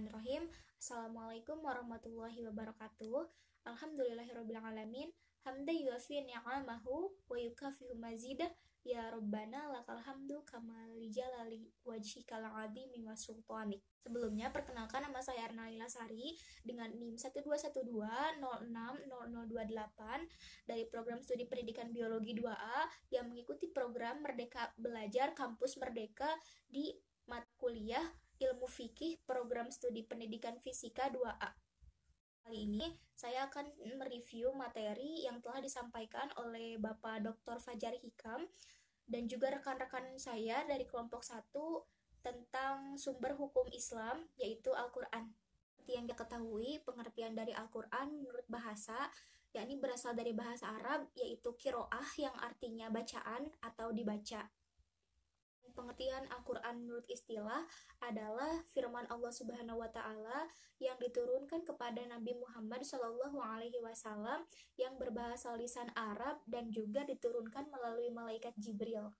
Bismillahirrahmanirrahim. Assalamualaikum warahmatullahi wabarakatuh. Alhamdulillahirrabbilalamin. Hamdan yuafi ni'amahu wa yukafi'u mazidah. Ya Rabbana lakal hamdu kama lijalali wajhikal azimi wa sultanik. Sebelumnya perkenalkan, nama saya Erna Lila Sari dengan NIM 12120600028 dari program studi pendidikan biologi 2A yang mengikuti program Merdeka Belajar Kampus Merdeka di mata kuliah Ilmu Fikih program studi pendidikan fisika 2A. Kali ini saya akan mereview materi yang telah disampaikan oleh Bapak Dr. Fajar Hikam dan juga rekan-rekan saya dari kelompok 1 tentang sumber hukum Islam, yaitu Al-Quran. Seperti yang kita ketahui, pengertian dari Al-Quran menurut bahasa, yakni berasal dari bahasa Arab, yaitu kiroah yang artinya bacaan atau dibaca. Pengertian Al-Quran menurut istilah adalah firman Allah Subhanahu wa Ta'ala yang diturunkan kepada Nabi Muhammad SAW yang berbahasa lisan Arab dan juga diturunkan melalui malaikat Jibril.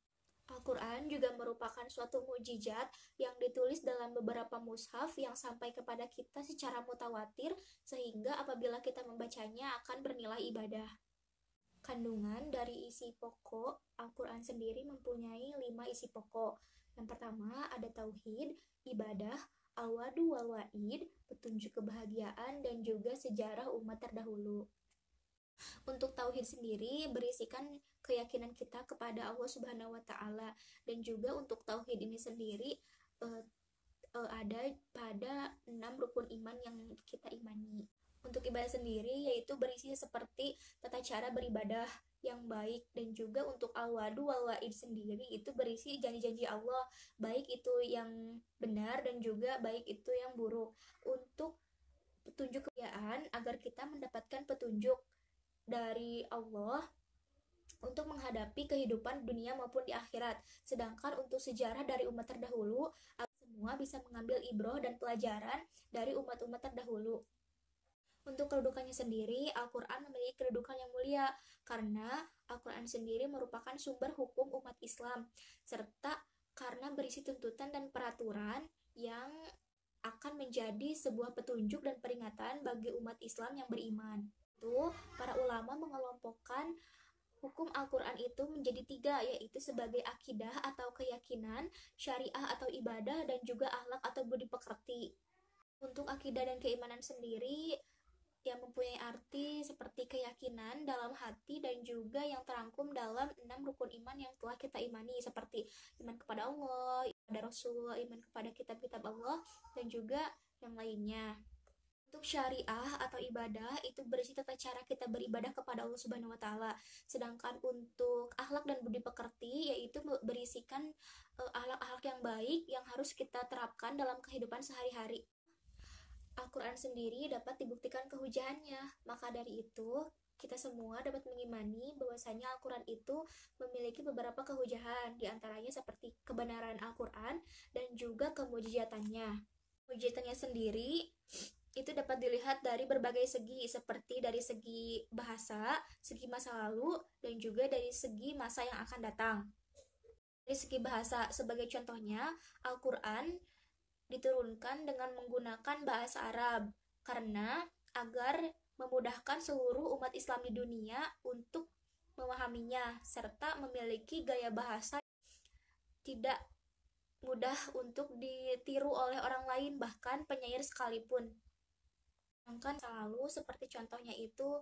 Al-Quran juga merupakan suatu mukjizat yang ditulis dalam beberapa mushaf yang sampai kepada kita secara mutawatir, sehingga apabila kita membacanya akan bernilai ibadah. Kandungan dari isi pokok Al-Quran sendiri mempunyai 5 isi pokok. Yang pertama ada tauhid, ibadah, al-wadu wal-wa'id, petunjuk kebahagiaan, dan juga sejarah umat terdahulu. Untuk tauhid sendiri berisikan keyakinan kita kepada Allah Subhanahu wa Ta'ala, dan juga untuk tauhid ini sendiri ada pada 6 rukun iman yang kita imani. Untuk ibadah sendiri yaitu berisi seperti tata cara beribadah yang baik, dan juga untuk al-wadu wal-wa'id sendiri itu berisi janji-janji Allah, baik itu yang benar dan juga baik itu yang buruk, untuk petunjuk kebahagiaan agar kita mendapatkan petunjuk dari Allah untuk menghadapi kehidupan dunia maupun di akhirat. Sedangkan untuk sejarah dari umat terdahulu, semua bisa mengambil ibroh dan pelajaran dari umat-umat terdahulu. Untuk kedudukannya sendiri, Al-Quran memiliki kedudukan yang mulia karena Al-Quran sendiri merupakan sumber hukum umat Islam, serta karena berisi tuntutan dan peraturan yang akan menjadi sebuah petunjuk dan peringatan bagi umat Islam yang beriman. Itu, para ulama mengelompokkan hukum Al-Quran itu menjadi 3, yaitu sebagai akidah atau keyakinan, syariah atau ibadah, dan juga akhlak atau budi pekerti. Untuk akidah dan keimanan sendiri yang mempunyai arti seperti keyakinan dalam hati dan juga yang terangkum dalam 6 rukun iman yang telah kita imani, seperti iman kepada Allah, kepada Rasul, iman kepada kitab-kitab Allah, dan juga yang lainnya. Untuk syariah atau ibadah itu berisi tata cara kita beribadah kepada Allah Subhanahu wa Ta'ala. Sedangkan untuk akhlak dan budi pekerti yaitu berisikan akhlak-akhlak yang baik yang harus kita terapkan dalam kehidupan sehari-hari. Al-Quran sendiri dapat dibuktikan kehujahannya, maka dari itu kita semua dapat mengimani bahwasanya Al-Quran itu memiliki beberapa kehujahan, diantaranya seperti kebenaran Al-Quran dan juga kemujizatannya. Kemujizatannya sendiri itu dapat dilihat dari berbagai segi, seperti dari segi bahasa, segi masa lalu, dan juga dari segi masa yang akan datang. Dari segi bahasa, sebagai contohnya, Al-Quran diturunkan dengan menggunakan bahasa Arab karena agar memudahkan seluruh umat Islam di dunia untuk memahaminya, serta memiliki gaya bahasa tidak mudah untuk ditiru oleh orang lain, bahkan penyair sekalipun. Sedangkan selalu seperti contohnya itu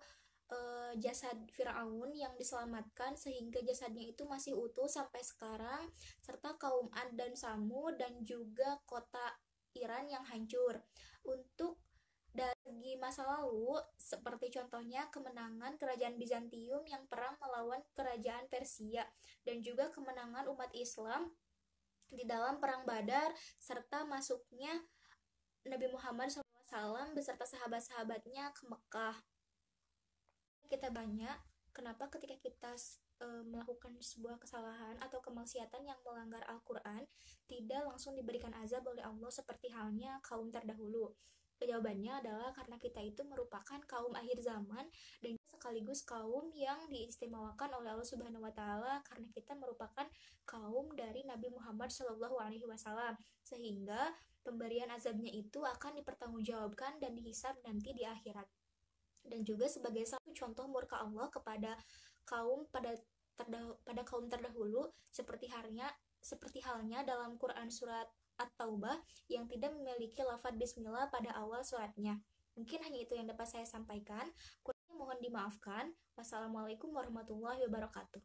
jasad Fir'aun yang diselamatkan sehingga jasadnya itu masih utuh sampai sekarang, serta kaum Ad dan Samud dan juga kota Iran yang hancur. Untuk dari segi masa lalu, seperti contohnya kemenangan kerajaan Bizantium yang perang melawan kerajaan Persia, dan juga kemenangan umat Islam di dalam perang Badar, serta masuknya Nabi Muhammad SAW beserta sahabat-sahabatnya ke Mekah. Kita banyak, kenapa ketika kita melakukan sebuah kesalahan atau kemaksiatan yang melanggar Al-Quran tidak langsung diberikan azab oleh Allah seperti halnya kaum terdahulu? Jawabannya adalah karena kita itu merupakan kaum akhir zaman dan sekaligus kaum yang diistimewakan oleh Allah Subhanahu wa taala karena kita merupakan kaum dari Nabi Muhammad Shallallahu alaihi wasallam, sehingga pemberian azabnya itu akan dipertanggungjawabkan dan dihisab nanti di akhirat. Dan juga sebagai satu contoh murka Allah kepada kaum pada kaum terdahulu, seperti halnya dalam Quran surat At-Taubah yang tidak memiliki lafaz bismillah pada awal suratnya. Mungkin hanya itu yang dapat saya sampaikan. Kurangnya mohon dimaafkan. Wassalamualaikum warahmatullahi wabarakatuh.